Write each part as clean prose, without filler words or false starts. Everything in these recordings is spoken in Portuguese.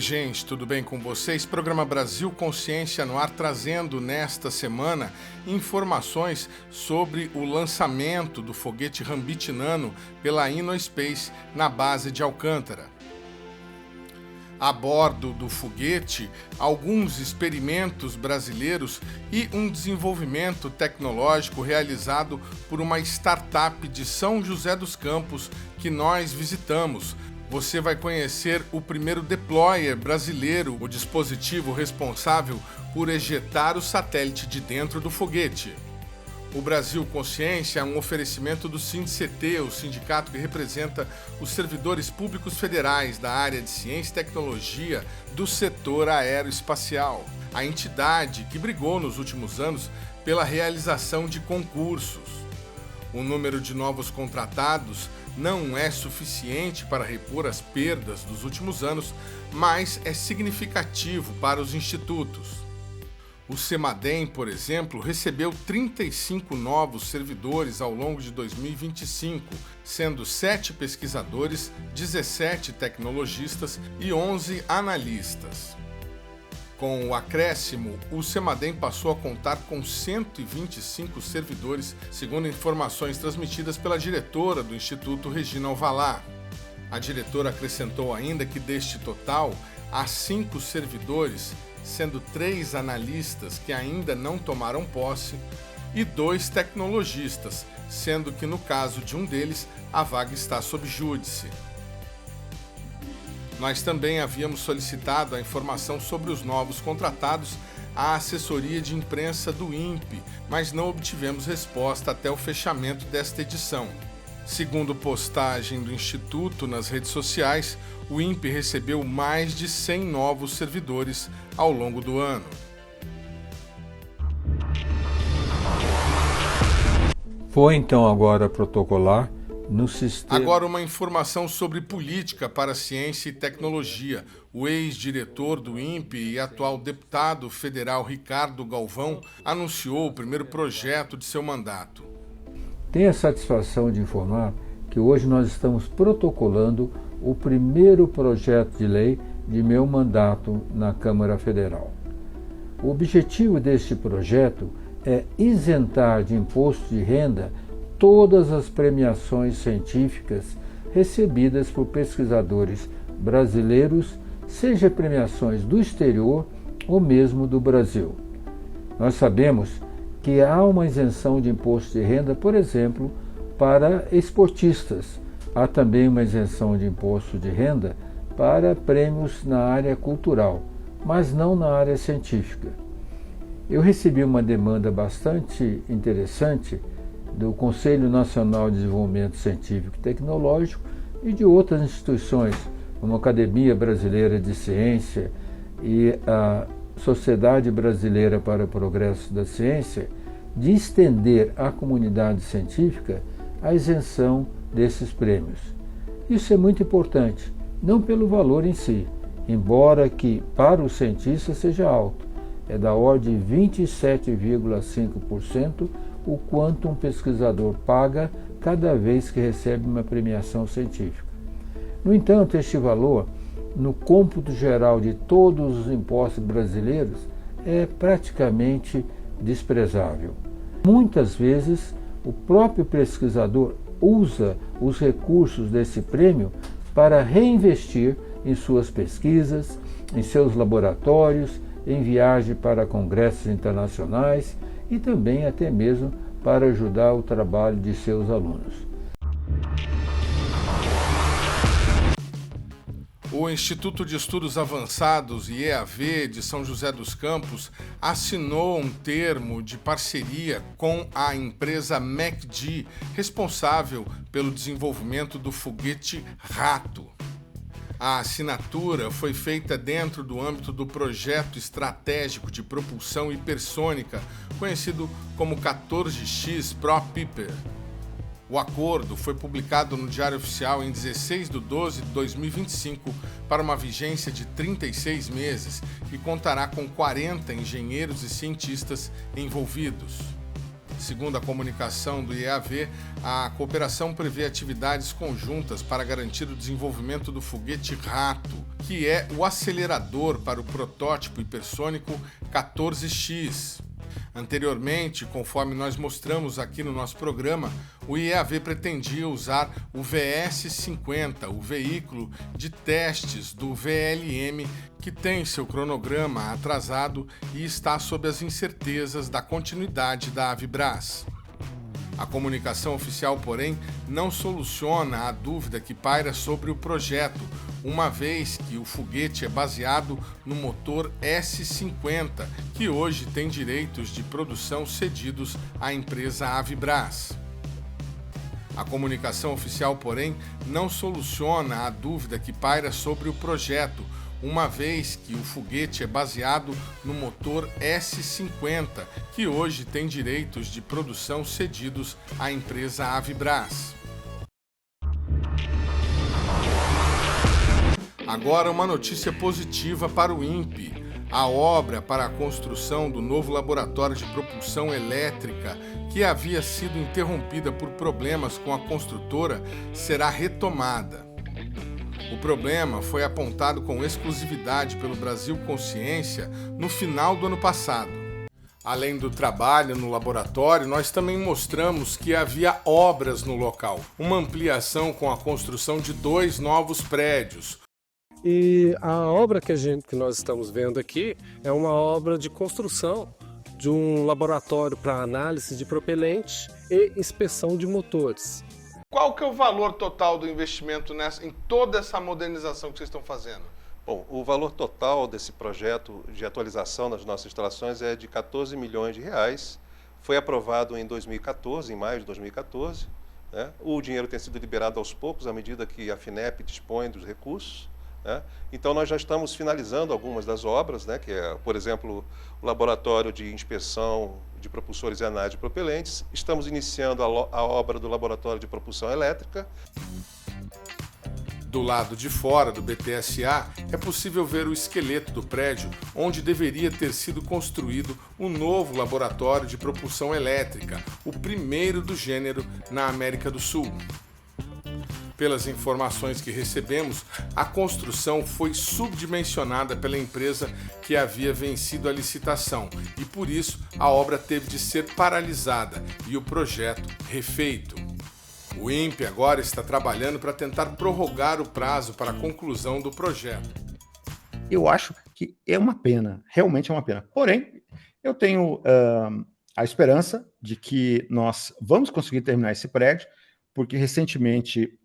gente, tudo bem com vocês? Programa Brasil Consciência no ar, trazendo nesta semana informações sobre o lançamento do foguete Rambit Nano pela Innospace na base de Alcântara. A bordo do foguete, alguns experimentos brasileiros e um desenvolvimento tecnológico realizado por uma startup de São José dos Campos que nós visitamos. Você vai conhecer o primeiro deployer brasileiro, o dispositivo responsável por ejetar o satélite de dentro do foguete. O Brasil Consciência é um oferecimento do SINDCT, o sindicato que representa os servidores públicos federais da área de ciência e tecnologia do setor aeroespacial. A entidade que brigou nos últimos anos pela realização de concursos. O número de novos contratados não é suficiente para repor as perdas dos últimos anos, mas é significativo para os institutos. O CEMADEM, por exemplo, recebeu 35 novos servidores ao longo de 2025, sendo 7 pesquisadores, 17 tecnologistas e 11 analistas. Com o acréscimo, o CEMADEM passou a contar com 125 servidores, segundo informações transmitidas pela diretora do Instituto, Regina Alvalá. A diretora acrescentou ainda que deste total, há 5 servidores, sendo 3 analistas que ainda não tomaram posse e 2 tecnologistas, sendo que no caso de um deles, a vaga está sob júdice. Nós também havíamos solicitado a informação sobre os novos contratados à assessoria de imprensa do INPE, mas não obtivemos resposta até o fechamento desta edição. Segundo postagem do Instituto nas redes sociais, o INPE recebeu mais de 100 novos servidores ao longo do ano. Foi então agora protocolar no sistema... Agora uma informação sobre política para ciência e tecnologia. O ex-diretor do INPE e atual deputado federal Ricardo Galvão anunciou o primeiro projeto de seu mandato. Tenho a satisfação de informar que hoje nós estamos protocolando o primeiro projeto de lei de meu mandato na Câmara Federal. O objetivo deste projeto é isentar de imposto de renda todas as premiações científicas recebidas por pesquisadores brasileiros, seja premiações do exterior ou mesmo do Brasil. Nós sabemos que há uma isenção de imposto de renda, por exemplo, para esportistas. Há também uma isenção de imposto de renda para prêmios na área cultural, mas não na área científica. Eu recebi uma demanda bastante interessante do Conselho Nacional de Desenvolvimento Científico e Tecnológico e de outras instituições, como a Academia Brasileira de Ciência e a Sociedade Brasileira para o Progresso da Ciência, de estender à comunidade científica a isenção desses prêmios. Isso é muito importante, não pelo valor em si, embora que para o cientista seja alto, é da ordem de 27,5% o quanto um pesquisador paga cada vez que recebe uma premiação científica. No entanto, este valor, no cômputo geral de todos os impostos brasileiros, é praticamente desprezável. Muitas vezes, o próprio pesquisador usa os recursos desse prêmio para reinvestir em suas pesquisas, em seus laboratórios, em viagem para congressos internacionais e também até mesmo para ajudar o trabalho de seus alunos. O Instituto de Estudos Avançados, IEAV, de São José dos Campos, assinou um termo de parceria com a empresa MacD, responsável pelo desenvolvimento do foguete Rato. A assinatura foi feita dentro do âmbito do projeto estratégico de propulsão hipersônica, conhecido como 14X Pro Piper. O acordo foi publicado no Diário Oficial em 16/12/2025 para uma vigência de 36 meses e contará com 40 engenheiros e cientistas envolvidos. Segundo a comunicação do IEAV, a cooperação prevê atividades conjuntas para garantir o desenvolvimento do foguete Rato, que é o acelerador para o protótipo hipersônico 14X. Anteriormente, conforme nós mostramos aqui no nosso programa, o IEAV pretendia usar o VS-50, o veículo de testes do VLM, que tem seu cronograma atrasado e está sob as incertezas da continuidade da Avibras. A comunicação oficial, porém, não soluciona a dúvida que paira sobre o projeto, uma vez que o foguete é baseado no motor S-50, que hoje tem direitos de produção cedidos à empresa Avibras. A comunicação oficial, porém, não soluciona a dúvida que paira sobre o projeto, uma vez que o foguete é baseado no motor S-50, que hoje tem direitos de produção cedidos à empresa Avibras. Agora uma notícia positiva para o INPE. A obra para a construção do novo laboratório de propulsão elétrica, que havia sido interrompida por problemas com a construtora, será retomada. O problema foi apontado com exclusividade pelo Brasil Consciência no final do ano passado. Além do trabalho no laboratório, nós também mostramos que havia obras no local, uma ampliação com a construção de 2 novos prédios. E a obra que nós estamos vendo aqui é uma obra de construção de um laboratório para análise de propelentes e inspeção de motores. Qual que é o valor total do investimento em toda essa modernização que vocês estão fazendo? Bom, o valor total desse projeto de atualização das nossas instalações é de 14 milhões de reais. Foi aprovado em 2014, em maio de 2014. Né? O dinheiro tem sido liberado aos poucos, à medida que a FINEP dispõe dos recursos. Né? Então nós já estamos finalizando algumas das obras, né? Que é, por exemplo, o laboratório de inspeção de propulsores e análise de propelentes. Estamos iniciando a obra do laboratório de propulsão elétrica. Do lado de fora do BTSA é possível ver o esqueleto do prédio onde deveria ter sido construído o novo laboratório de propulsão elétrica, o primeiro do gênero na América do Sul. Pelas informações que recebemos, a construção foi subdimensionada pela empresa que havia vencido a licitação e, por isso, a obra teve de ser paralisada e o projeto refeito. O INPE agora está trabalhando para tentar prorrogar o prazo para a conclusão do projeto. Eu acho que é uma pena, realmente é uma pena. Porém, eu tenho a esperança de que nós vamos conseguir terminar esse prédio, porque recentemente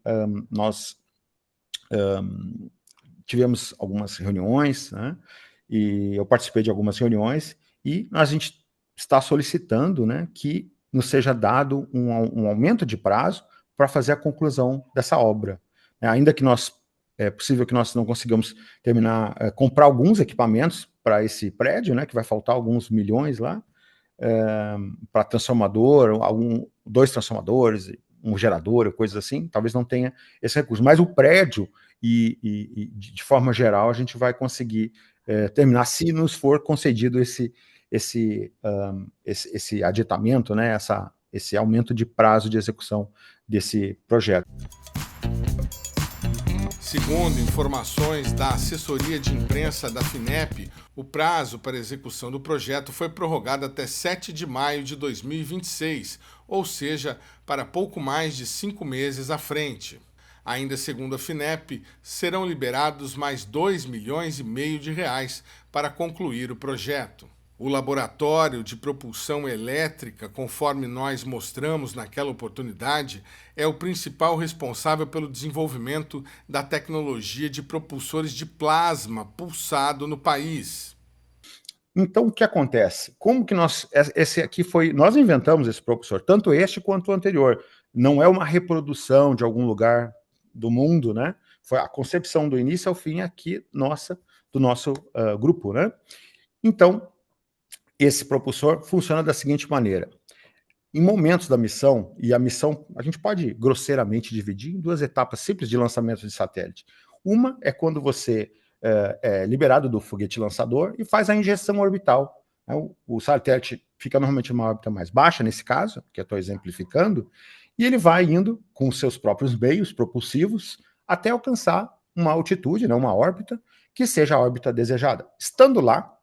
nós tivemos algumas reuniões, né, e eu participei de algumas reuniões, e a gente está solicitando, né, que nos seja dado um aumento de prazo para fazer a conclusão dessa obra. Ainda que é possível que nós não consigamos terminar, comprar alguns equipamentos para esse prédio, né, que vai faltar alguns milhões lá, para transformador, 2 transformadores, um gerador, coisas assim, talvez não tenha esse recurso. Mas o prédio, e de forma geral, a gente vai conseguir terminar, se nos for concedido esse adiantamento, né, esse aumento de prazo de execução desse projeto. Segundo informações da assessoria de imprensa da FINEP, o prazo para execução do projeto foi prorrogado até 7 de maio de 2026, ou seja, para pouco mais de 5 meses à frente. Ainda segundo a FINEP, serão liberados mais 2,5 milhões de reais para concluir o projeto. O laboratório de propulsão elétrica, conforme nós mostramos naquela oportunidade, é o principal responsável pelo desenvolvimento da tecnologia de propulsores de plasma pulsado no país. Então, o que acontece? Como que nós inventamos esse propulsor, tanto este quanto o anterior. Não é uma reprodução de algum lugar do mundo, né? Foi a concepção do início ao fim aqui do nosso grupo, né? Então, esse propulsor funciona da seguinte maneira. Em momentos da missão, e a missão a gente pode grosseiramente dividir em 2 etapas simples de lançamento de satélite. Uma é quando você é liberado do foguete lançador e faz a injeção orbital, né? O satélite fica normalmente numa órbita mais baixa, nesse caso, que eu estou exemplificando, e ele vai indo com os seus próprios meios propulsivos até alcançar uma altitude, né, uma órbita, que seja a órbita desejada. Estando lá,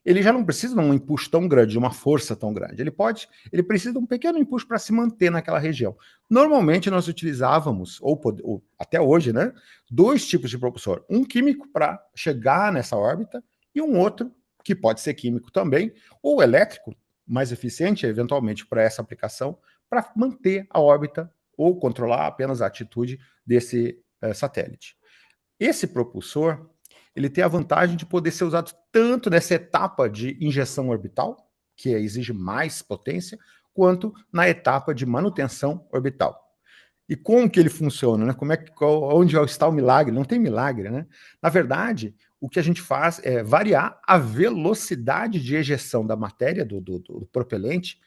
ele já não precisa de um empuxo tão grande, de uma força tão grande. Ele precisa de um pequeno empuxo para se manter naquela região. Normalmente nós utilizávamos, ou até hoje, né, 2 tipos de propulsor. Um químico para chegar nessa órbita e um outro, que pode ser químico também, ou elétrico, mais eficiente, eventualmente, para essa aplicação, para manter a órbita ou controlar apenas a atitude desse satélite. Esse propulsor, ele tem a vantagem de poder ser usado tanto nessa etapa de injeção orbital, que exige mais potência, quanto na etapa de manutenção orbital. E como que ele funciona, né? Onde está o milagre? Não tem milagre, né? Na verdade, o que a gente faz é variar a velocidade de ejeção da matéria do propelente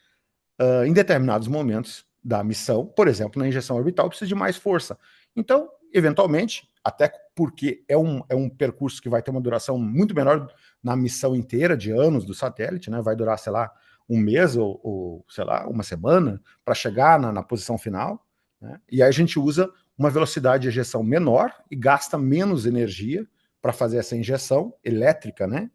em determinados momentos da missão. Por exemplo, na injeção orbital precisa de mais força. Então, eventualmente, até porque é um percurso que vai ter uma duração muito menor na missão inteira de anos do satélite, né? Vai durar, sei lá, um mês ou sei lá, uma semana para chegar na posição final, né? E aí a gente usa uma velocidade de ejeção menor e gasta menos energia para fazer essa injeção elétrica, né?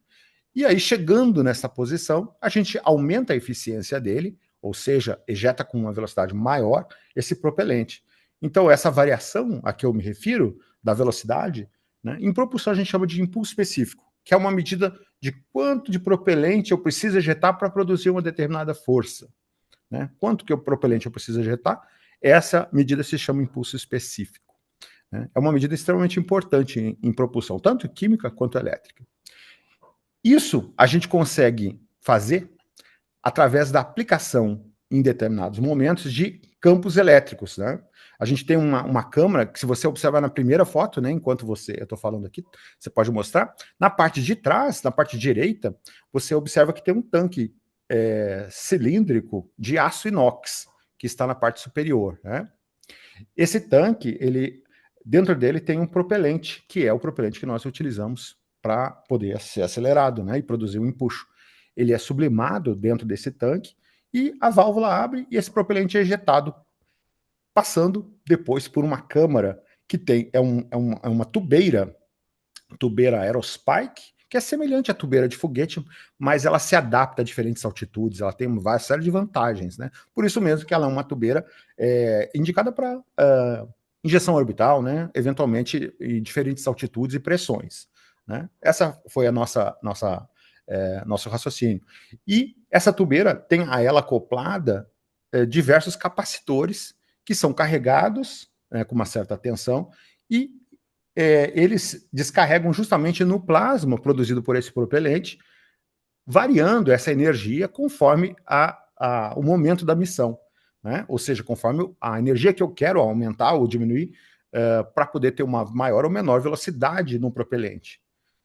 E aí, chegando nessa posição, a gente aumenta a eficiência dele, ou seja, ejeta com uma velocidade maior esse propelente. Então, essa variação a que eu me refiro, da velocidade, né, em propulsão a gente chama de impulso específico, que é uma medida de quanto de propelente eu preciso ejetar para produzir uma determinada força, né? Quanto que o propelente eu preciso ejetar, essa medida se chama impulso específico, né? É uma medida extremamente importante em propulsão, tanto química quanto elétrica. Isso a gente consegue fazer através da aplicação, em determinados momentos, de campos elétricos, né? A gente tem uma câmara que, se você observar na primeira foto, né, enquanto eu estou falando aqui, você pode mostrar, na parte de trás, na parte direita, você observa que tem um tanque cilíndrico de aço inox, que está na parte superior, né? Esse tanque, dentro dele tem um propelente, que é o propelente que nós utilizamos para poder ser acelerado, né, e produzir um empuxo. Ele é sublimado dentro desse tanque e a válvula abre e esse propelente é ejetado, passando depois por uma câmara que é uma tubeira Aerospike, que é semelhante à tubeira de foguete, mas ela se adapta a diferentes altitudes, ela tem uma série de vantagens, né? Por isso mesmo que ela é uma tubeira indicada para injeção orbital, né? Eventualmente em diferentes altitudes e pressões, né? Essa foi a nosso raciocínio. E essa tubeira tem a ela acoplada diversos capacitores que são carregados com uma certa tensão e eles descarregam justamente no plasma produzido por esse propelente, variando essa energia conforme o momento da missão, né? Ou seja, conforme a energia que eu quero aumentar ou diminuir para poder ter uma maior ou menor velocidade no propelente,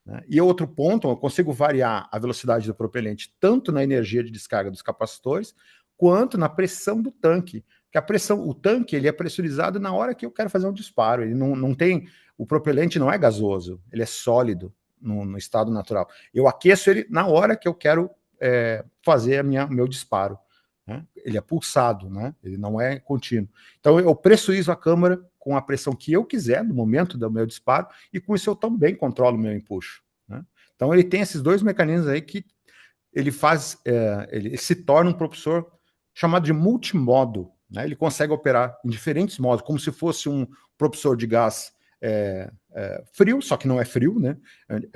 né? E outro ponto, eu consigo variar a velocidade do propelente tanto na energia de descarga dos capacitores, quanto na pressão do tanque. Porque o tanque ele é pressurizado na hora que eu quero fazer um disparo. Ele não tem, o propelente não é gasoso, ele é sólido no estado natural. Eu aqueço ele na hora que eu quero fazer meu disparo, né? Ele é pulsado, né? Ele não é contínuo. Então eu pressurizo a câmara com a pressão que eu quiser no momento do meu disparo, e com isso eu também controlo o meu empuxo, né? Então ele tem esses dois mecanismos aí que ele se torna um propulsor chamado de multimodo, né? Ele consegue operar em diferentes modos, como se fosse um propulsor de gás frio, só que não é frio, né?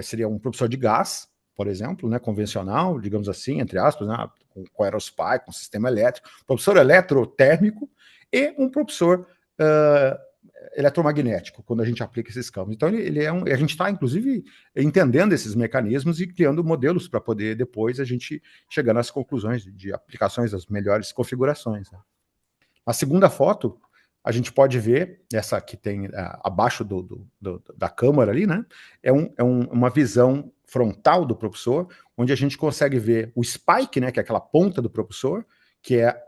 Seria um propulsor de gás, por exemplo, né, convencional, digamos assim, entre aspas, né, com Aerospike, com sistema elétrico, propulsor eletrotérmico e um propulsor eletromagnético, quando a gente aplica esses campos. Então, a gente está, inclusive, entendendo esses mecanismos e criando modelos para poder, depois, a gente chegar nas conclusões de aplicações das melhores configurações, né? A segunda foto, a gente pode ver, essa que tem abaixo da câmara ali, né? Uma visão frontal do propulsor, onde a gente consegue ver o spike, né, que é aquela ponta do propulsor, que é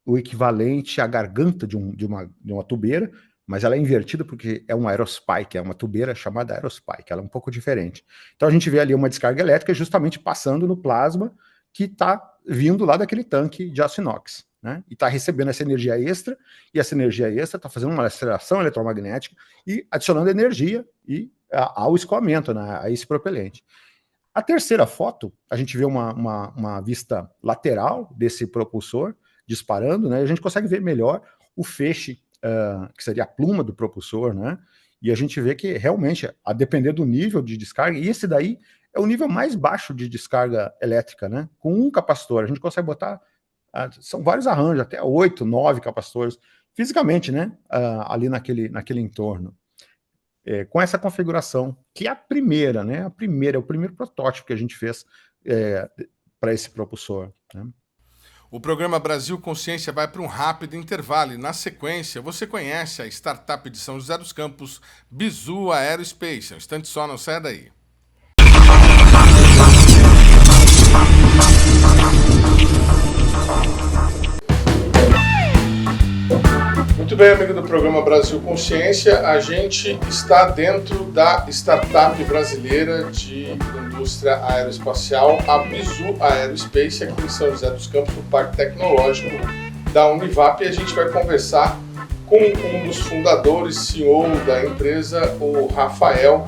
o equivalente à garganta de uma tubeira, mas ela é invertida porque é um Aerospike, é uma tubeira chamada Aerospike, ela é um pouco diferente. Então a gente vê ali uma descarga elétrica justamente passando no plasma, que está vindo lá daquele tanque de aço inox, né? E está recebendo essa energia extra, e essa energia extra está fazendo uma aceleração eletromagnética e adicionando energia ao escoamento, né, a esse propelente. A terceira foto, a gente vê uma vista lateral desse propulsor disparando, né? E a gente consegue ver melhor o feixe, que seria a pluma do propulsor, né? E a gente vê que realmente, a depender do nível de descarga, e esse daí é o nível mais baixo de descarga elétrica, né? Com um capacitor, a gente consegue botar, são vários arranjos, até 8, 9 capacitores, fisicamente, né? Ali naquele entorno. Com essa configuração, que é a primeira, né? É o primeiro protótipo que a gente fez para esse propulsor, né? O programa Brasil Consciência vai para um rápido intervalo e, na sequência, você conhece a startup de São José dos Campos, Bizu Aerospace. Um instante só, não saia daí. Muito bem, amigo do programa Brasil Consciência, a gente está dentro da startup brasileira de indústria aeroespacial, a Bizu Aerospace, aqui em São José dos Campos, no Parque Tecnológico da Univap, e a gente vai conversar com um dos fundadores, CEO da empresa, o Rafael,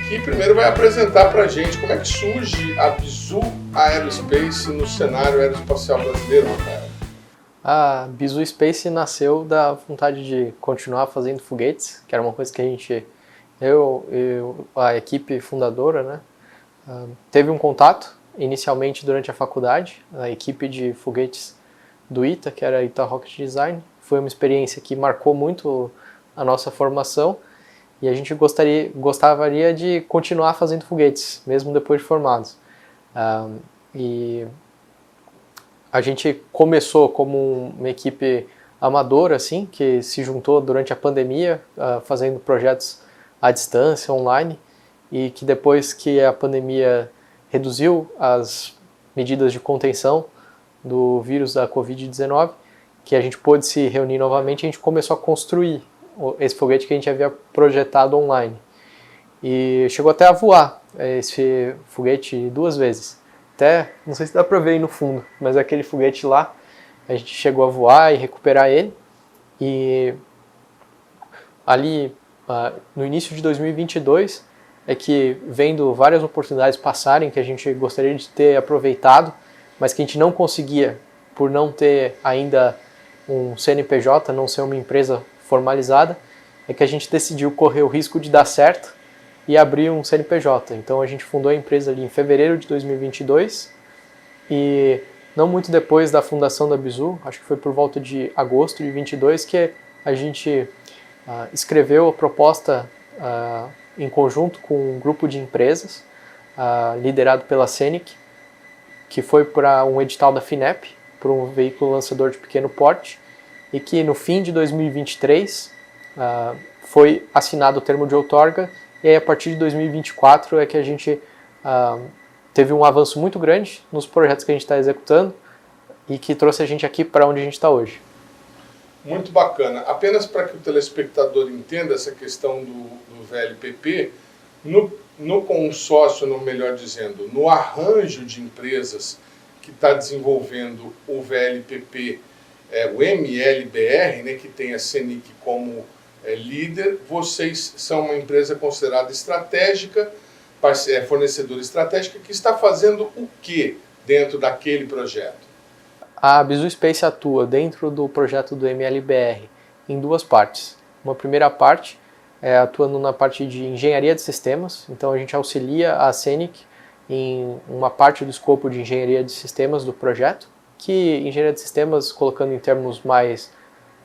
que primeiro vai apresentar para a gente como é que surge a Bizu Aerospace no cenário aeroespacial brasileiro, Rafael. A Bizu Space nasceu da vontade de continuar fazendo foguetes, que era uma coisa que a gente, a equipe fundadora, né, teve um contato inicialmente durante a faculdade, a equipe de foguetes do ITA, que era ITA Rocket Design. Foi uma experiência que marcou muito a nossa formação e a gente gostaria de continuar fazendo foguetes, mesmo depois de formados. E a gente começou como uma equipe amadora, assim, que se juntou durante a pandemia, fazendo projetos à distância, online, e que depois que a pandemia reduziu as medidas de contenção do vírus da Covid-19, que a gente pôde se reunir novamente, a gente começou a construir esse foguete que a gente havia projetado online. E chegou até a voar esse foguete 2 vezes. Até, não sei se dá para ver aí no fundo, mas aquele foguete lá, a gente chegou a voar e recuperar ele. E ali, no início de 2022, é que vendo várias oportunidades passarem que a gente gostaria de ter aproveitado, mas que a gente não conseguia por não ter ainda um CNPJ, não ser uma empresa formalizada, é que a gente decidiu correr o risco de dar certo e abrir um CNPJ. Então a gente fundou a empresa ali em fevereiro de 2022 e não muito depois da fundação da Bizu, acho que foi por volta de agosto de 2022, que a gente escreveu a proposta em conjunto com um grupo de empresas liderado pela Scenic, que foi para um edital da FINEP, para um veículo lançador de pequeno porte, e que no fim de 2023 foi assinado o termo de outorga. E aí, a partir de 2024 é que a gente teve um avanço muito grande nos projetos que a gente está executando e que trouxe a gente aqui para onde a gente está hoje. Muito bacana. Apenas para que o telespectador entenda essa questão do VLPP, no consórcio, no melhor dizendo, no arranjo de empresas que está desenvolvendo o VLPP, o MLBR, né, que tem a Scenic como líder, vocês são uma empresa considerada estratégica, fornecedora estratégica, que está fazendo o que dentro daquele projeto? A Bizu Space atua dentro do projeto do MLBR em 2 partes. Uma primeira parte é atuando na parte de engenharia de sistemas, então a gente auxilia a Scenic em uma parte do escopo de engenharia de sistemas do projeto, que engenharia de sistemas, colocando em termos mais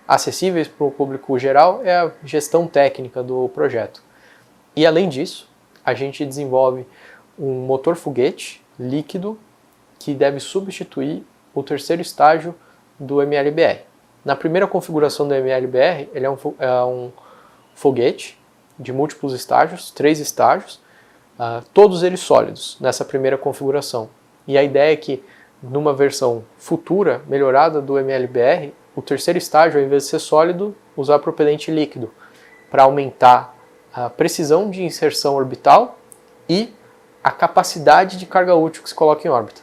acessíveis para o público geral, é a gestão técnica do projeto. E além disso, a gente desenvolve um motor foguete líquido que deve substituir o 3º estágio do MLBR. Na primeira configuração do MLBR, ele é um foguete de múltiplos estágios, 3 estágios, todos eles sólidos nessa primeira configuração. E a ideia é que numa versão futura, melhorada do MLBR, o 3º estágio, ao invés de ser sólido, usar propelente líquido para aumentar a precisão de inserção orbital e a capacidade de carga útil que se coloca em órbita.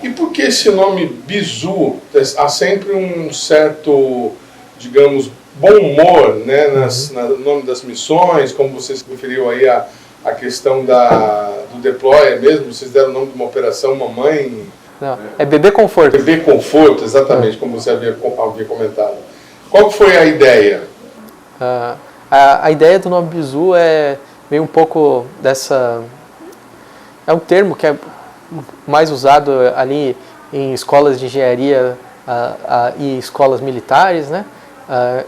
E por que esse nome Bizu? Há sempre um certo, digamos, bom humor, né, no nome das missões, como você se referiu aí a questão do deployer mesmo, vocês deram o nome de uma operação Mamãe... Não, é Bebê Conforto. Bebê Conforto, exatamente, como você havia comentado. Qual foi a ideia? A ideia do nome Bizu é meio um pouco dessa... É um termo que é mais usado ali em escolas de engenharia e escolas militares, né?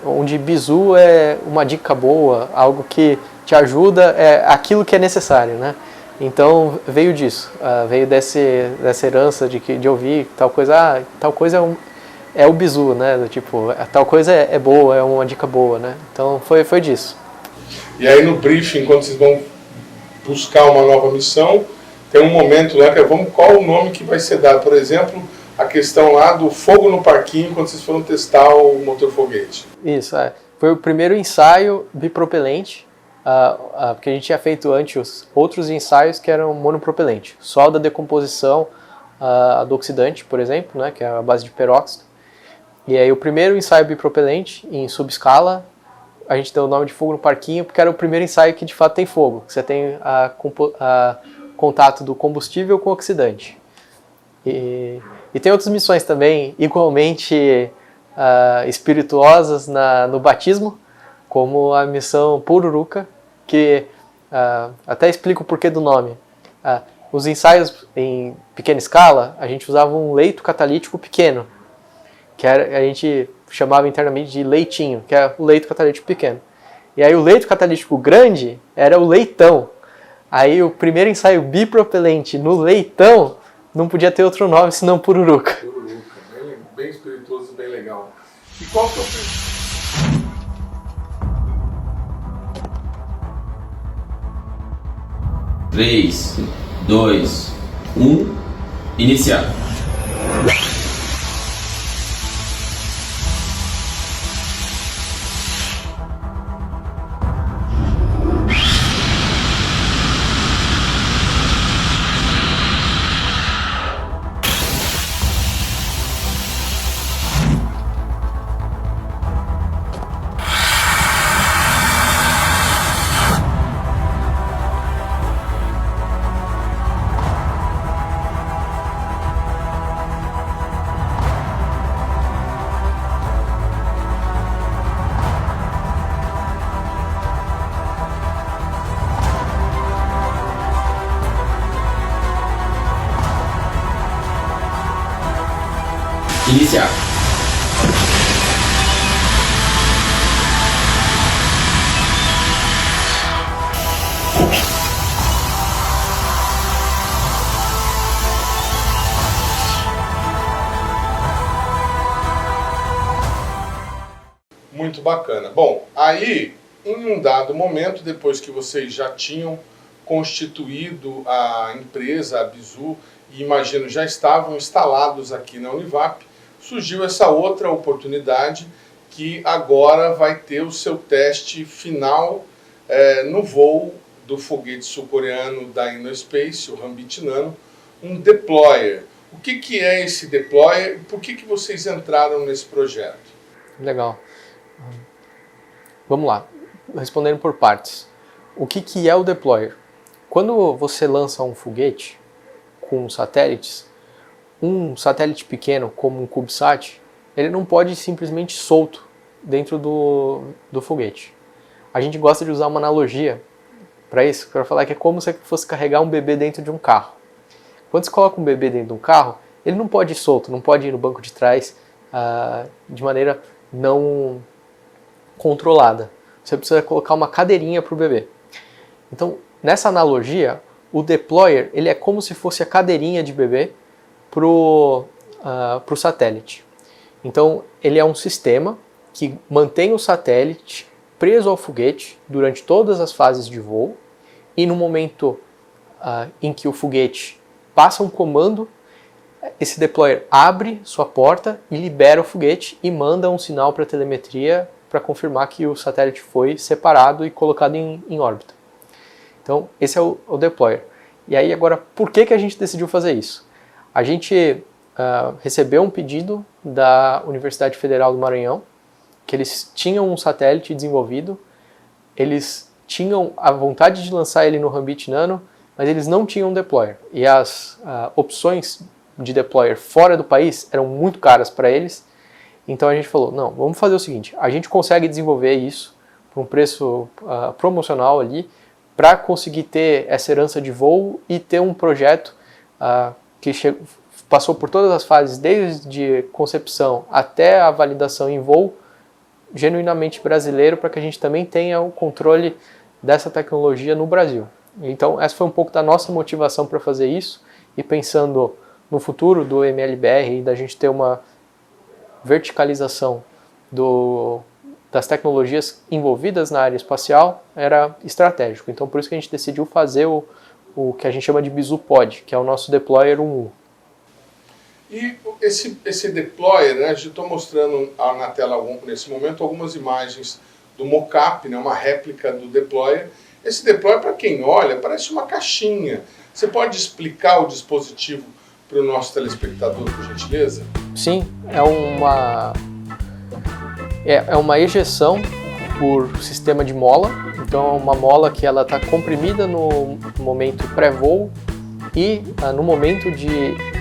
Onde bizu é uma dica boa, algo que te ajuda, é aquilo que é necessário, né? Então veio disso, veio dessa herança de ouvir tal coisa, tal coisa é o bizu, né? Tipo, tal coisa é boa, é uma dica boa, né? Então foi disso. E aí no briefing, quando vocês vão buscar uma nova missão, tem um momento lá que qual o nome que vai ser dado? Por exemplo, a questão lá do fogo no parquinho, quando vocês foram testar o motor foguete. Isso, foi o primeiro ensaio bipropelente, porque a gente tinha feito antes outros ensaios que eram monopropelente, só da decomposição do oxidante, por exemplo, né, que é a base de peróxido. E aí o primeiro ensaio bipropelente em subescala, a gente deu o nome de fogo no parquinho, porque era o primeiro ensaio que de fato tem fogo, que você tem contato do combustível com o oxidante. E tem outras missões também, igualmente espirituosas no batismo, como a missão Pururuca, que até explico o porquê do nome. Os ensaios em pequena escala, a gente usava um leito catalítico pequeno, que a gente chamava internamente de leitinho, que é o leito catalítico pequeno. E aí o leito catalítico grande era o leitão. Aí o primeiro ensaio bipropelente no leitão não podia ter outro nome senão Pururuca. Pururuca, bem espirituoso, bem legal. E qual que é o... 3, 2, 1, iniciar. Iniciar. Muito bacana. Bom, aí, em um dado momento, depois que vocês já tinham constituído a empresa, a Bizu, e imagino já estavam instalados aqui na Univap, surgiu essa outra oportunidade que agora vai ter o seu teste final no voo do foguete sul-coreano da InnoSpace, o Hambit Nano, um deployer. O que é esse deployer e por que vocês entraram nesse projeto? Legal. Vamos lá, respondendo por partes. O que é o deployer? Quando você lança um foguete com satélites, um satélite pequeno como um CubeSat, ele não pode ir simplesmente solto dentro do foguete. A gente gosta de usar uma analogia para isso, para falar que é como se fosse carregar um bebê dentro de um carro. Quando você coloca um bebê dentro de um carro, ele não pode ir solto, não pode ir no banco de trás de maneira não controlada. Você precisa colocar uma cadeirinha para o bebê. Então, nessa analogia, o deployer ele é como se fosse a cadeirinha de bebê pro satélite. Então, ele é um sistema que mantém o satélite preso ao foguete durante todas as fases de voo e no momento em que o foguete passa um comando, esse deployer abre sua porta e libera o foguete e manda um sinal para a telemetria para confirmar que o satélite foi separado e colocado em órbita. Então, esse é o deployer. E aí, agora, por que a gente decidiu fazer isso? A gente recebeu um pedido da Universidade Federal do Maranhão, que eles tinham um satélite desenvolvido, eles tinham a vontade de lançar ele no Rambit Nano, mas eles não tinham um deployer. E as opções de deployer fora do país eram muito caras para eles. Então a gente falou, não, vamos fazer o seguinte, a gente consegue desenvolver isso por um preço promocional ali, para conseguir ter essa herança de voo e ter um projeto que passou por todas as fases, desde concepção até a validação em voo, genuinamente brasileiro, para que a gente também tenha o controle dessa tecnologia no Brasil. Então essa foi um pouco da nossa motivação para fazer isso, e pensando no futuro do MLBR e da gente ter uma verticalização das tecnologias envolvidas na área espacial, era estratégico. Então por isso que a gente decidiu fazer o que a gente chama de Bizu Pod, que é o nosso deployer 1U. E esse deployer, né, eu estou mostrando na tela nesse momento algumas imagens do mockup, né, uma réplica do deployer. Esse deployer, para quem olha, parece uma caixinha. Você pode explicar o dispositivo para o nosso telespectador, por gentileza? Sim, é uma ejeção por sistema de mola. Então é uma mola que ela está comprimida no momento pré-voo e no momento de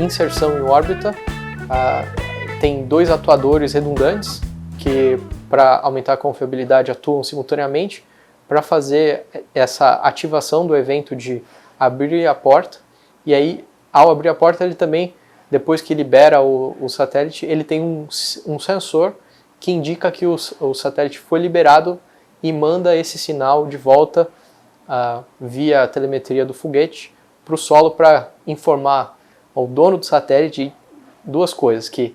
inserção em órbita tem dois atuadores redundantes que, para aumentar a confiabilidade, atuam simultaneamente para fazer essa ativação do evento de abrir a porta. E aí, ao abrir a porta, ele também, depois que libera o satélite, ele tem um sensor que indica que o satélite foi liberado e manda esse sinal de volta via a telemetria do foguete para o solo, para informar ao dono do satélite duas coisas: que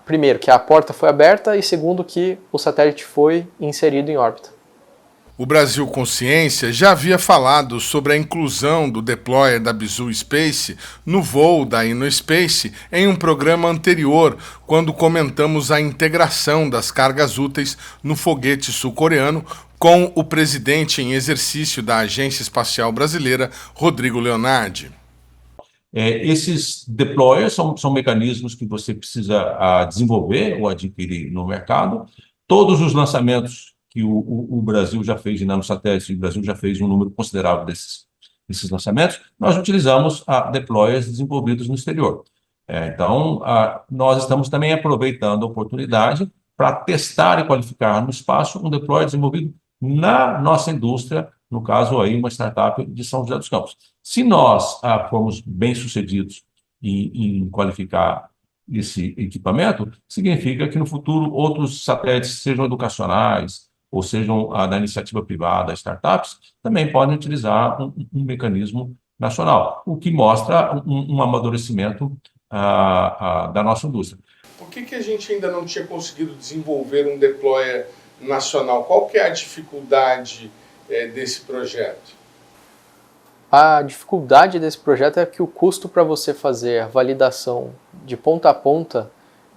primeiro, que a porta foi aberta, e segundo, que o satélite foi inserido em órbita. O Brasil Consciência já havia falado sobre a inclusão do deployer da Bizu Space no voo da InnoSpace em um programa anterior, quando comentamos a integração das cargas úteis no foguete sul-coreano com o presidente em exercício da Agência Espacial Brasileira, Rodrigo Leonardi. Esses deployers são mecanismos que você precisa desenvolver ou adquirir no mercado. Todos os lançamentos que o Brasil já fez de nanosatélites, o Brasil já fez um número considerável desses lançamentos, nós utilizamos deployers desenvolvidos no exterior. Então, nós estamos também aproveitando a oportunidade para testar e qualificar no espaço um deployer desenvolvido na nossa indústria, no caso aí uma startup de São José dos Campos. Se nós formos bem-sucedidos em qualificar esse equipamento, significa que no futuro outros satélites, sejam educacionais ou sejam da iniciativa privada, startups, também podem utilizar um mecanismo nacional, o que mostra um amadurecimento da nossa indústria. Por que a gente ainda não tinha conseguido desenvolver um deployer nacional? Qual que é a dificuldade desse projeto? A dificuldade desse projeto é que o custo para você fazer a validação de ponta a ponta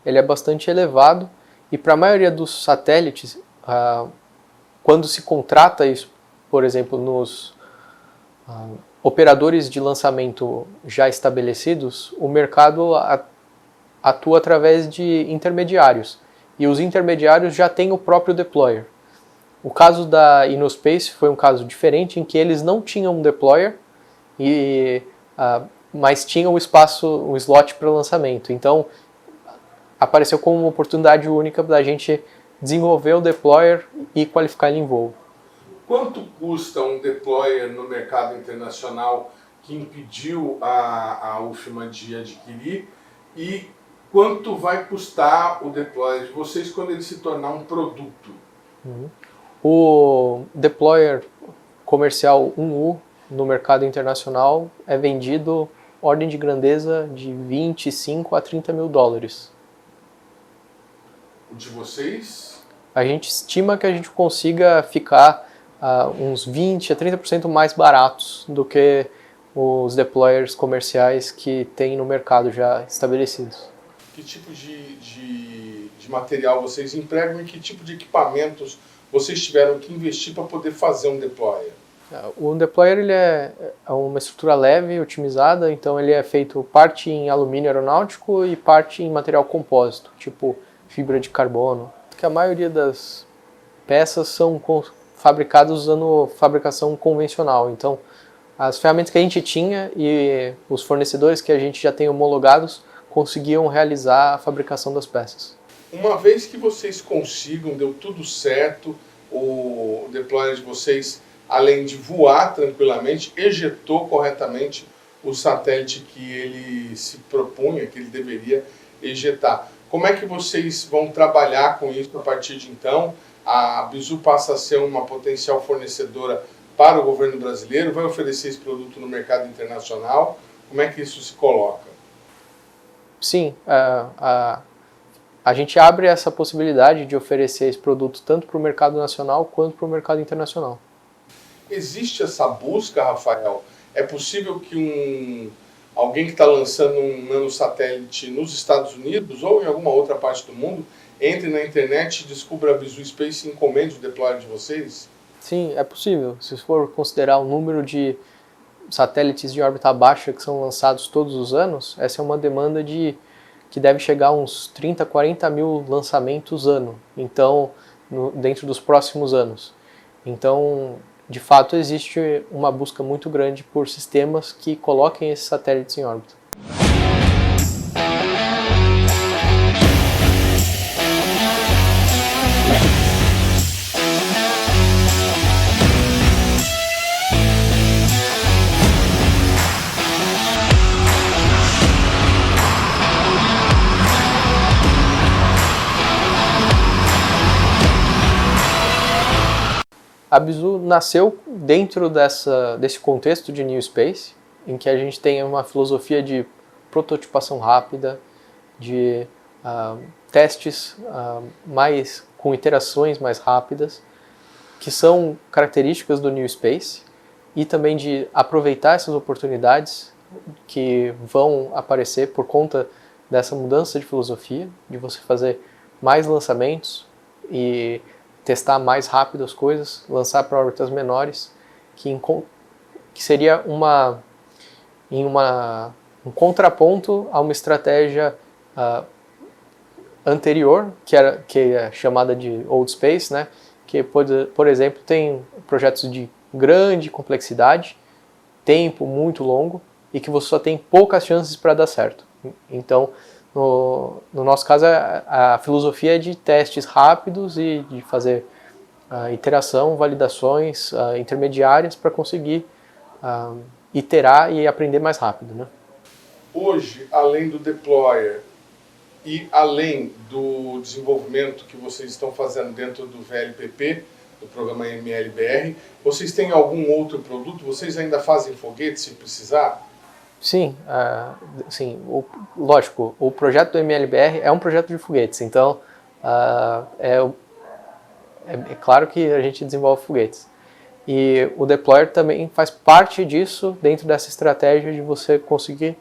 ele é bastante elevado, e para a maioria dos satélites, quando se contrata isso, por exemplo, nos operadores de lançamento já estabelecidos, o mercado atua através de intermediários, e os intermediários já têm o próprio deployer. O caso da InnoSpace foi um caso diferente, em que eles não tinham um deployer, mas tinham um slot para lançamento. Então, apareceu como uma oportunidade única da gente desenvolver o deployer e qualificar ele em voo. Quanto custa um deployer no mercado internacional que impediu a UFMA de adquirir, e quanto vai custar o deployer de vocês quando ele se tornar um produto? O deployer comercial 1U no mercado internacional é vendido ordem de grandeza de 25 a 30 mil dólares. O de vocês? A gente estima que a gente consiga ficar uns 20 a 30% mais baratos do que os deployers comerciais que tem no mercado já estabelecidos. Que tipo de material vocês empregam e que tipo de equipamentos vocês tiveram que investir para poder fazer um deployer? O deployer ele é uma estrutura leve, otimizada, então ele é feito parte em alumínio aeronáutico e parte em material compósito, tipo fibra de carbono. Que a maioria das peças são fabricadas usando fabricação convencional, então as ferramentas que a gente tinha e os fornecedores que a gente já tem homologados conseguiam realizar a fabricação das peças. Uma vez que vocês consigam, deu tudo certo, o deployer de vocês, além de voar tranquilamente, ejetou corretamente o satélite que ele se propunha, que ele deveria ejetar. Como é que vocês vão trabalhar com isso a partir de então? A Bizu passa a ser uma potencial fornecedora para o governo brasileiro, vai oferecer esse produto no mercado internacional? Como é que isso se coloca? Sim, a gente abre essa possibilidade de oferecer esse produto tanto para o mercado nacional quanto para o mercado internacional. Existe essa busca, Rafael? É possível que alguém que está lançando um nanosatélite nos Estados Unidos ou em alguma outra parte do mundo entre na internet e descubra a Bizu Space e encomende o deployer de vocês? Sim, é possível. Se for considerar o número de satélites de órbita baixa que são lançados todos os anos, essa é uma demanda que deve chegar a uns 30, 40 mil lançamentos ano, então, dentro dos próximos anos. Então, de fato, existe uma busca muito grande por sistemas que coloquem esses satélites em órbita. A Bizu nasceu dentro desse contexto de New Space, em que a gente tem uma filosofia de prototipação rápida, de testes com iterações mais rápidas, que são características do New Space, e também de aproveitar essas oportunidades que vão aparecer por conta dessa mudança de filosofia, de você fazer mais lançamentos e testar mais rápido as coisas, lançar para órbitas menores, que seria um contraponto a uma estratégia anterior, que é chamada de Old Space, né? Que, por exemplo, tem projetos de grande complexidade, tempo muito longo, e que você só tem poucas chances para dar certo. Então, no nosso caso, a filosofia é de testes rápidos e de fazer iteração, validações intermediárias para conseguir iterar e aprender mais rápido, né? Hoje, além do deployer e além do desenvolvimento que vocês estão fazendo dentro do VLPP, do programa MLBR, vocês têm algum outro produto? Vocês ainda fazem foguetes se precisar? Sim, lógico, o projeto do MLBR é um projeto de foguetes, então é claro que a gente desenvolve foguetes. E o deployer também faz parte disso, dentro dessa estratégia de você conseguir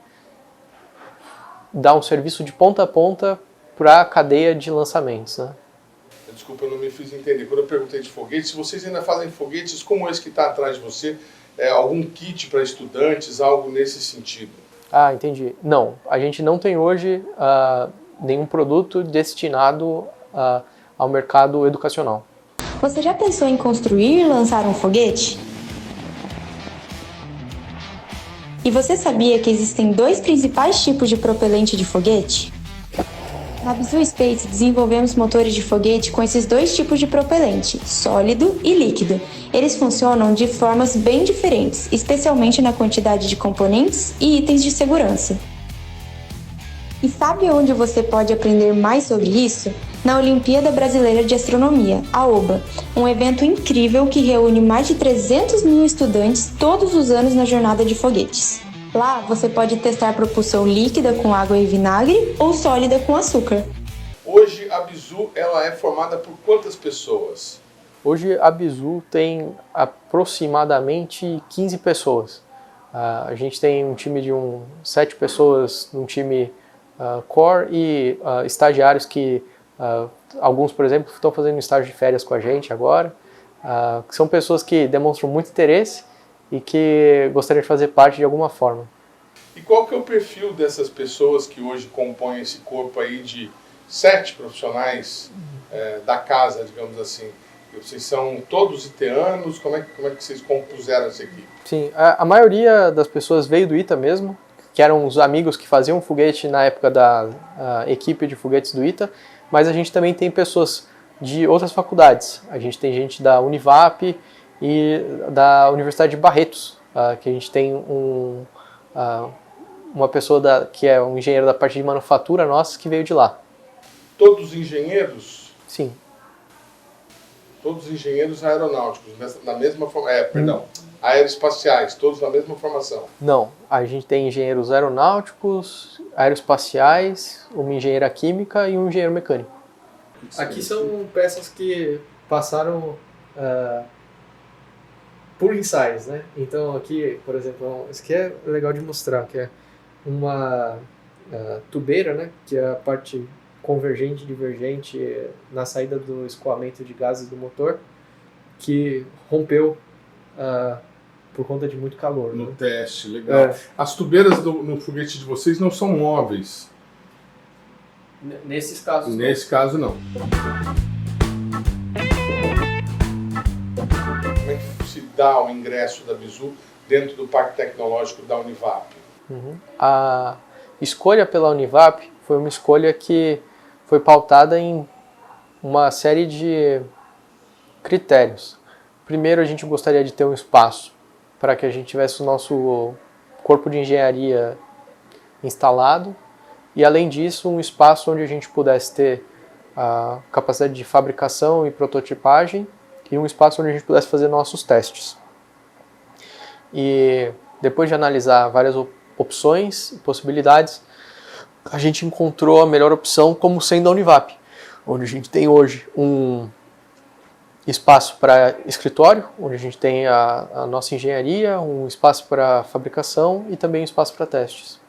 dar um serviço de ponta a ponta para a cadeia de lançamentos, né? Desculpa, eu não me fiz entender. Quando eu perguntei de foguetes, vocês ainda fazem foguetes como esse que está atrás de você? Algum kit para estudantes, algo nesse sentido? Ah, entendi. Não, a gente não tem hoje nenhum produto destinado ao mercado educacional. Você já pensou em construir e lançar um foguete? E você sabia que existem dois principais tipos de propelente de foguete? Na Bizu Space desenvolvemos motores de foguete com esses dois tipos de propelente, sólido e líquido. Eles funcionam de formas bem diferentes, especialmente na quantidade de componentes e itens de segurança. E sabe onde você pode aprender mais sobre isso? Na Olimpíada Brasileira de Astronomia, a OBA, um evento incrível que reúne mais de 300 mil estudantes todos os anos na jornada de foguetes. Lá você pode testar propulsão líquida com água e vinagre ou sólida com açúcar. Hoje a Bizu ela é formada por quantas pessoas? Hoje a Bizu tem aproximadamente 15 pessoas. A gente tem um time de 7 pessoas, um time core e estagiários que alguns, por exemplo, estão fazendo estágio de férias com a gente agora. que são pessoas que demonstram muito interesse e que gostariam de fazer parte de alguma forma. E qual que é o perfil dessas pessoas que hoje compõem esse corpo aí de 7 profissionais da casa, digamos assim? Vocês são todos iteanos? Como é que vocês compuseram essa equipe? Sim, a maioria das pessoas veio do ITA mesmo, que eram os amigos que faziam foguete na época da equipe de foguetes do ITA, mas a gente também tem pessoas de outras faculdades. A gente tem gente da Univap e da Universidade de Barretos, que a gente tem uma pessoa que é um engenheiro da parte de manufatura nossa que veio de lá. Todos engenheiros? Sim. Todos engenheiros aeronáuticos, na mesma aeroespaciais, todos na mesma formação? Não, a gente tem engenheiros aeronáuticos, aeroespaciais, uma engenheira química e um engenheiro mecânico. Aqui são peças que passaram por ensaios, né? Então aqui, por exemplo, isso aqui é legal de mostrar, que é uma tubeira, né? Que é a parte convergente e divergente na saída do escoamento de gases do motor, que rompeu por conta de muito calor. No teste, legal. As tubeiras no foguete de vocês não são móveis? Nesses casos não. Nesse caso não. Como é que se dá o ingresso da Bizu dentro do Parque Tecnológico da Univap? A escolha pela Univap foi uma escolha que foi pautada em uma série de critérios. Primeiro, a gente gostaria de ter um espaço para que a gente tivesse o nosso corpo de engenharia instalado e, além disso, um espaço onde a gente pudesse ter a capacidade de fabricação e prototipagem e um espaço onde a gente pudesse fazer nossos testes. E depois de analisar várias opções e possibilidades, a gente encontrou a melhor opção como sendo a Univap, onde a gente tem hoje um espaço para escritório, onde a gente tem a nossa engenharia, um espaço para fabricação e também um espaço para testes.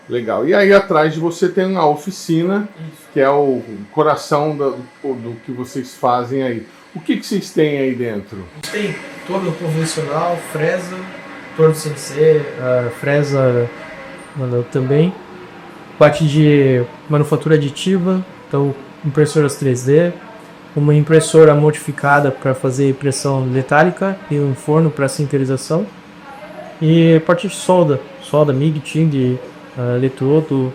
Legal. E aí atrás de você tem uma oficina, que é o coração do que vocês fazem aí. O que vocês têm aí dentro? A gente tem torno convencional, fresa, torno CNC, fresa também. Parte de manufatura aditiva, então impressoras 3D, uma impressora modificada para fazer impressão metálica e um forno para sinterização. E parte de solda MIG, TIG, eletrodo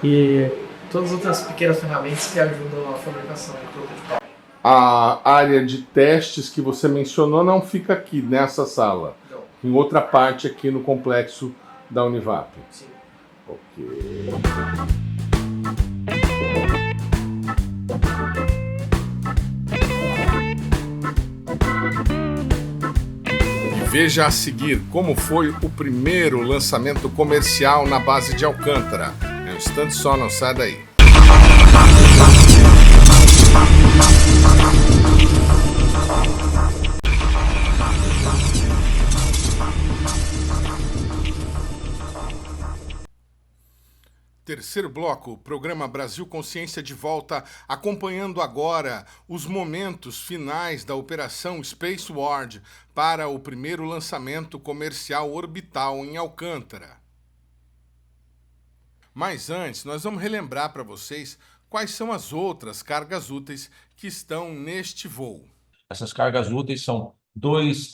e todas as outras pequenas ferramentas que ajudam a fabricação e prototipagem. A área de testes que você mencionou não fica aqui nessa sala, Não. Em outra parte aqui no complexo da Univap. Sim. Ok. E veja a seguir como foi o primeiro lançamento comercial na base de Alcântara. É um instante só, não sai daí. Terceiro bloco, programa Brasil Consciência de volta, acompanhando agora os momentos finais da Operação Space Ward para o primeiro lançamento comercial orbital em Alcântara. Mas antes, nós vamos relembrar para vocês quais são as outras cargas úteis que estão neste voo. Essas cargas úteis são 2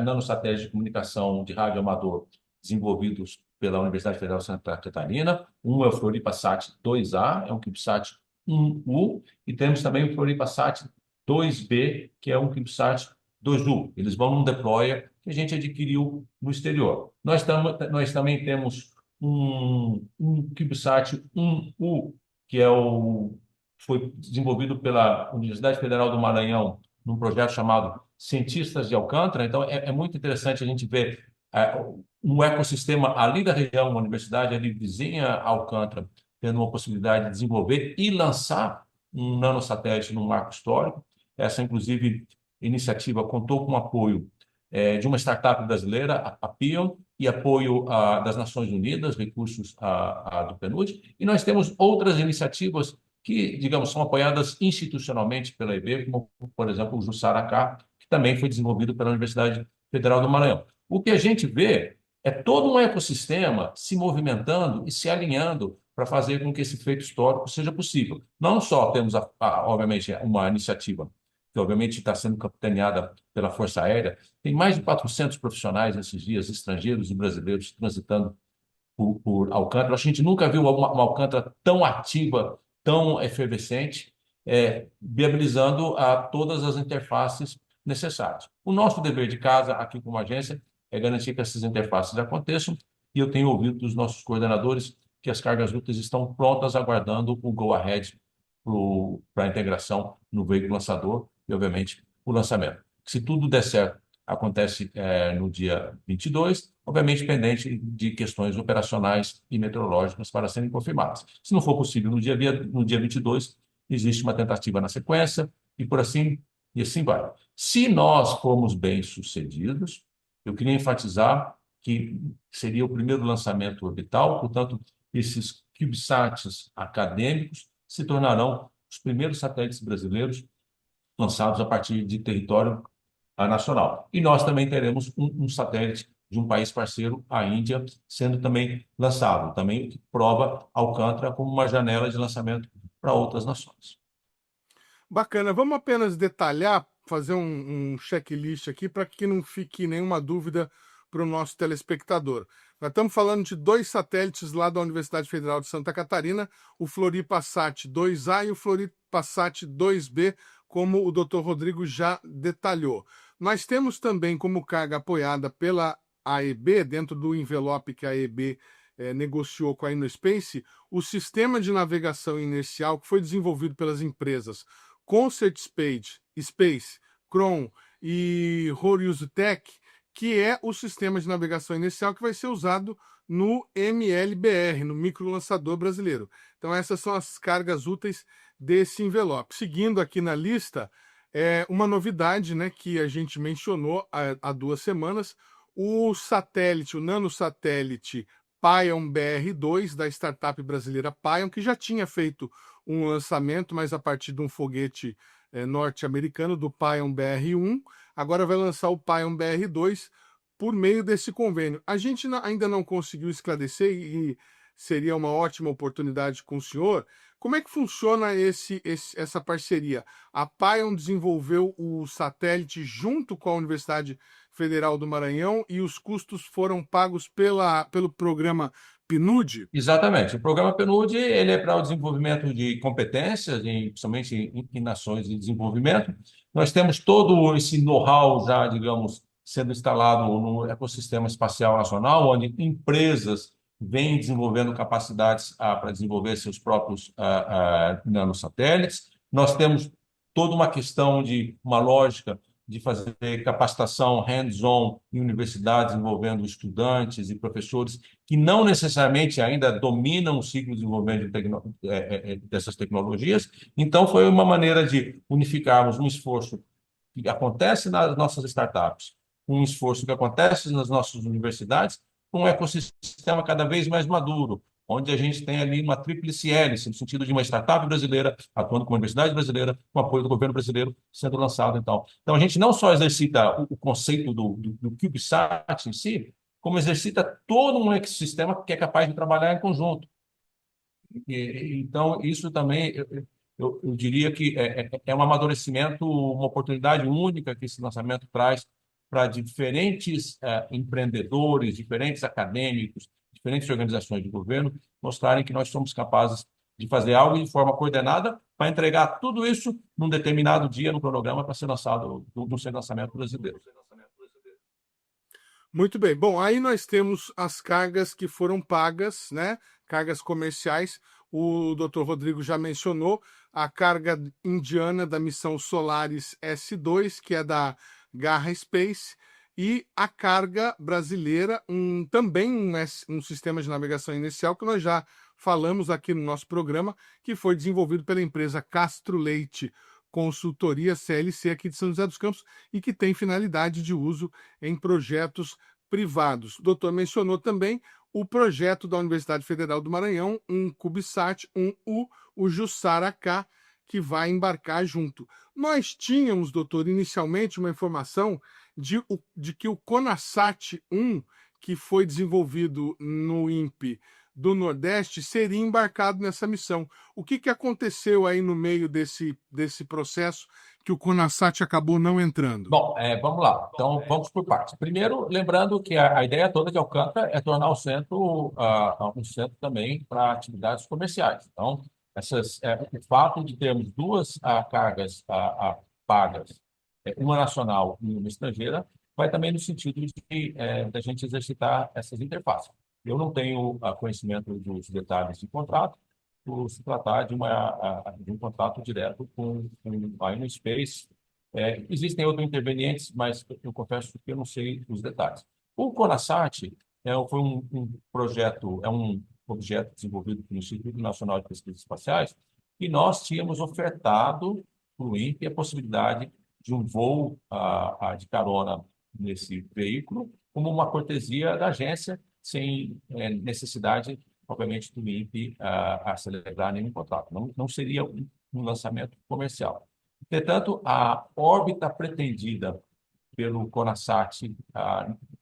nanosatélites de comunicação de rádio amador desenvolvidos pela Universidade Federal de Santa Catarina. Um é o Floripasat 2A, é um CubeSat 1U, e temos também o Floripasat 2B, que é um CubeSat 2U. Eles vão num deployer que a gente adquiriu no exterior. Nós também temos um CubeSat 1U, que foi desenvolvido pela Universidade Federal do Maranhão num projeto chamado Cientistas de Alcântara. Então, é muito interessante a gente ver um ecossistema ali da região, uma universidade ali vizinha a Alcântara, tendo uma possibilidade de desenvolver e lançar um nanosatélite no marco histórico. Essa, inclusive, iniciativa contou com o apoio de uma startup brasileira, a Pion, e apoio das Nações Unidas, recursos do PNUD. E nós temos outras iniciativas que, digamos, são apoiadas institucionalmente pela EB, como, por exemplo, o Jussara, que também foi desenvolvido pela Universidade Federal do Maranhão. O que a gente vê é todo um ecossistema se movimentando e se alinhando para fazer com que esse feito histórico seja possível. Não só temos, obviamente, uma iniciativa que, obviamente, está sendo capitaneada pela Força Aérea, tem mais de 400 profissionais nesses dias, estrangeiros e brasileiros, transitando por Alcântara. A gente nunca viu uma Alcântara tão ativa, tão efervescente, viabilizando todas as interfaces necessárias. O nosso dever de casa, aqui como agência, é garantir que essas interfaces aconteçam, e eu tenho ouvido dos nossos coordenadores que as cargas úteis estão prontas, aguardando o go-ahead para a integração no veículo lançador e, obviamente, o lançamento. Se tudo der certo, acontece no dia 22, obviamente pendente de questões operacionais e meteorológicas para serem confirmadas. Se não for possível no dia 22, existe uma tentativa na sequência e assim vai. Se nós formos bem-sucedidos, eu queria enfatizar que seria o primeiro lançamento orbital, portanto, esses CubeSats acadêmicos se tornarão os primeiros satélites brasileiros lançados a partir de território nacional. E nós também teremos um satélite de um país parceiro, a Índia, sendo também lançado, também o que prova Alcântara como uma janela de lançamento para outras nações. Bacana. Vamos apenas detalhar, fazer um checklist aqui para que não fique nenhuma dúvida para o nosso telespectador. Nós estamos falando de 2 satélites lá da Universidade Federal de Santa Catarina, o FloripaSat 2A e o FloripaSat 2B, como o Dr. Rodrigo já detalhou. Nós temos também como carga apoiada pela AEB, dentro do envelope que a AEB negociou com a InnoSpace, o sistema de navegação inercial que foi desenvolvido pelas empresas Concert Space, Cron e Horizotech, que é o sistema de navegação inercial que vai ser usado no MLBR, no microlançador brasileiro. Então essas são as cargas úteis desse envelope. Seguindo aqui na lista, uma novidade, né, que a gente mencionou há 2 semanas, o nanosatélite Pion BR2, da startup brasileira Pion, que já tinha feito um lançamento, mas a partir de um foguete norte-americano, do Pion BR1, agora vai lançar o Pion BR2 por meio desse convênio. A gente ainda não conseguiu esclarecer, e seria uma ótima oportunidade com o senhor, como é que funciona essa parceria? A Pion desenvolveu o satélite junto com a Universidade Federal do Maranhão e os custos foram pagos pelo programa PNUD? Exatamente. O programa PNUD ele é para o desenvolvimento de competências, principalmente em nações de desenvolvimento. Nós temos todo esse know-how já, digamos, sendo instalado no ecossistema espacial nacional, onde empresas vêm desenvolvendo capacidades para desenvolver seus próprios nanosatélites. Nós temos toda uma questão de uma lógica de fazer capacitação hands-on em universidades envolvendo estudantes e professores que não necessariamente ainda dominam o ciclo de desenvolvimento dessas tecnologias. Então, foi uma maneira de unificarmos um esforço que acontece nas nossas startups, um esforço que acontece nas nossas universidades, com um ecossistema cada vez mais maduro, onde a gente tem ali uma tríplice hélice, no sentido de uma startup brasileira atuando com uma universidade brasileira, com apoio do governo brasileiro sendo lançado. Então a gente não só exercita o conceito do CubeSat em si, como exercita todo um ecossistema que é capaz de trabalhar em conjunto. Então, isso também, eu diria que é um amadurecimento, uma oportunidade única que esse lançamento traz para diferentes empreendedores, diferentes acadêmicos, diferentes organizações de governo mostrarem que nós somos capazes de fazer algo de forma coordenada para entregar tudo isso num determinado dia no cronograma para ser lançado no seu lançamento brasileiro. Muito bem. Bom, aí nós temos as cargas que foram pagas, né? Cargas comerciais. O Dr. Rodrigo já mencionou a carga indiana da missão Solaris S2, que é da Garra Space, e a carga brasileira, também um sistema de navegação inercial que nós já falamos aqui no nosso programa, que foi desenvolvido pela empresa Castro Leite Consultoria CLC aqui de São José dos Campos e que tem finalidade de uso em projetos privados. O doutor mencionou também o projeto da Universidade Federal do Maranhão, um CubeSat, o Jussara-K, que vai embarcar junto. Nós tínhamos, doutor, inicialmente uma informação de que o CONASAT-1, que foi desenvolvido no INPE do Nordeste, seria embarcado nessa missão. O que aconteceu aí no meio desse processo que o CONASAT acabou não entrando? Bom, vamos lá. Então, vamos por partes. Primeiro, lembrando que a ideia toda de Alcântara é tornar o centro um centro também para atividades comerciais. Então, o fato de termos duas cargas pagas, uma nacional e uma estrangeira, vai também no sentido da gente exercitar essas interfaces. Eu não tenho conhecimento dos detalhes de contrato, por se tratar de um contrato direto com a InnoSpace. Existem outros intervenientes, mas eu confesso que eu não sei os detalhes. O CONASAT foi um projeto, um objeto desenvolvido pelo Instituto Nacional de Pesquisas Espaciais, e nós tínhamos ofertado para o INPE a possibilidade de um voo de carona nesse veículo, como uma cortesia da agência, sem necessidade, obviamente, do INPE a celebrar nenhum contrato. Não seria um lançamento comercial. Entretanto, a órbita pretendida pelo CONASAT,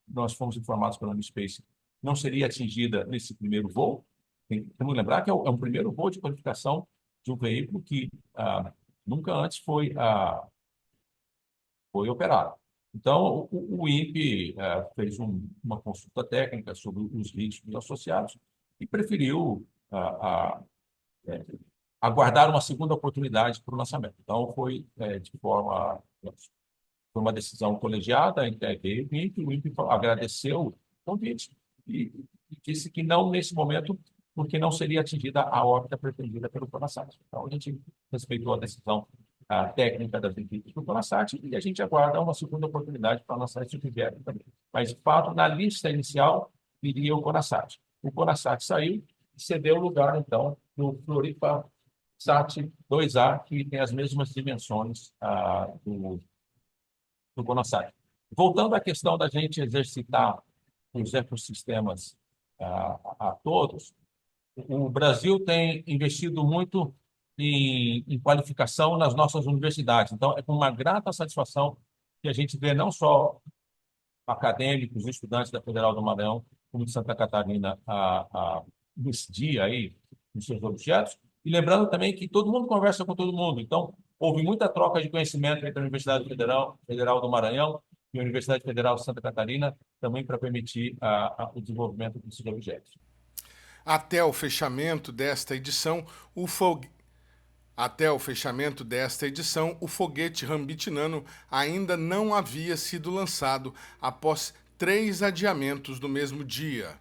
nós fomos informados pela InnoSpace, não seria atingida nesse primeiro voo. Temos que lembrar que é um primeiro voo de qualificação de um veículo que nunca antes foi operado. Então, o INPE fez uma consulta técnica sobre os riscos associados e preferiu aguardar uma segunda oportunidade para o lançamento. Então, foi uma decisão colegiada em que o INPE agradeceu o convite e disse que não nesse momento, porque não seria atingida a órbita pretendida pelo CONASAT. Então, a gente respeitou a decisão técnica das equipes do CONASAT e a gente aguarda uma segunda oportunidade para lançar esse projeto também. Mas, de fato, na lista inicial, viria o CONASAT. O CONASAT saiu e cedeu o lugar, então, no Floripa Sat 2A, que tem as mesmas dimensões do CONASAT. Voltando à questão da gente exercitar os ecossistemas a todos, o Brasil tem investido muito em qualificação nas nossas universidades. Então, é com uma grata satisfação que a gente vê não só acadêmicos, estudantes da Federal do Maranhão, como de Santa Catarina, nesse dia aí, nos seus objetos. E lembrando também que todo mundo conversa com todo mundo. Então, houve muita troca de conhecimento entre a Universidade Federal do Maranhão e a Universidade Federal de Santa Catarina, também para permitir o desenvolvimento desses objetos. Até o fechamento desta edição, o foguete Rambit Nano ainda não havia sido lançado após 3 adiamentos no mesmo dia.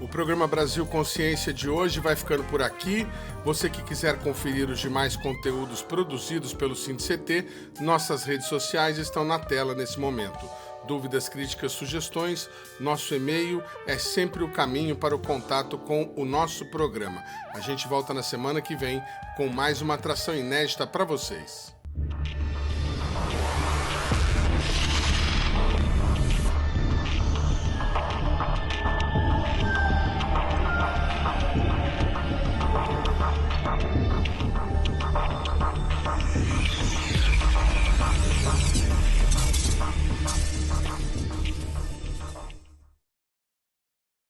O programa Brasil Consciência de hoje vai ficando por aqui. Você que quiser conferir os demais conteúdos produzidos pelo SINCT, nossas redes sociais estão na tela nesse momento. Dúvidas, críticas, sugestões, nosso e-mail é sempre o caminho para o contato com o nosso programa. A gente volta na semana que vem com mais uma atração inédita para vocês.